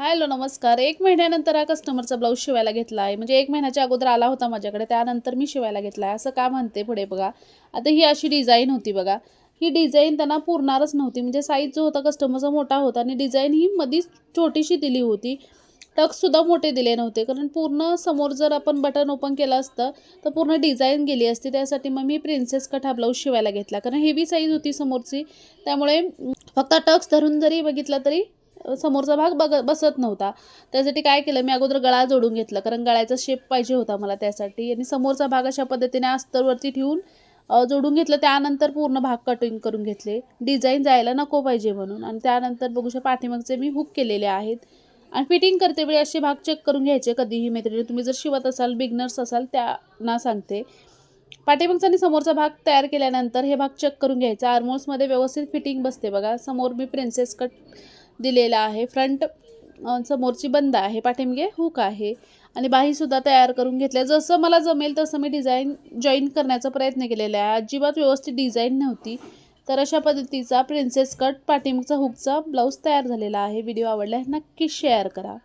Hello, नमस्कार. 1 महिन्यानंतर हा कस्टमरचा ब्लाऊज शिवायला घेतला आहे. म्हणजे 1 महिन्याच्या अगोदर आला होता माझ्याकडे. त्यानंतर मी शिवायला घेतला आहे. असं का म्हणते पुढे बघा. आता ही अशी डिझाइन होती बघा. ही डिझाइन त्यांना पुरणारच नव्हती. म्हणजे साईज जो होता कस्टमरचा मोठा होता आणि डिझाइन ही मधीच छोटीशी दिली होती. टक्ससुद्धा मोठे दिले नव्हते. कारण पूर्ण समोर जर आपण बटन ओपन केलं असतं, तर पूर्ण डिझाइन गेली असती. त्यासाठी मग मी प्रिन्सेस कट हा ब्लाऊज शिवायला घेतला. कारण हेवी साईज होती समोरची. त्यामुळे फक्त टक्स धरून जरी बघितला तरी समोरचा भाग बसत नव्हता. त्यासाठी काय केलं मी अगोदर गळा जोडून घेतला. कारण गळ्याचा शेप पाहिजे होता मला त्यासाठी आणि समोरचा भाग अशा पद्धतीने अस्तरवरती ठेवून जोडून घेतलं. त्यानंतर पूर्ण भाग कटिंग करून घेतले. डिझाइन जायला नको पाहिजे म्हणून आणि त्यानंतर बघू शकता पाठीमागचे मी हुक केलेले आहेत. आणि फिटिंग करते वेळी असे भाग चेक करून घ्यायचे कधीही मैत्रिणी. तुम्ही जर शिवत असाल, बिगनर्स असाल त्यांना सांगते. पाठीमागचा आणि समोरचा भाग तयार केल्यानंतर हे भाग चेक करून घ्यायचा. आर्महोल्समध्ये व्यवस्थित फिटिंग बसते बघा. समोर मी प्रिन्सेस कट दिलेला आहे. फ्रंट समोरची बंद आहे. पाठीमागे हुक आहे आणि बाहीसुद्धा तयार करून घेतल्या. जसं मला जमेल तसं मी डिझाइन जॉईन करण्याचा प्रयत्न केलेला आहे. अजिबात व्यवस्थित डिझाइन नव्हती. तर अशा पद्धतीचा प्रिन्सेस कट पाठीमागचा हुकचा ब्लाऊज तयार झालेला आहे. व्हिडिओ आवडल्यास नक्की शेअर करा.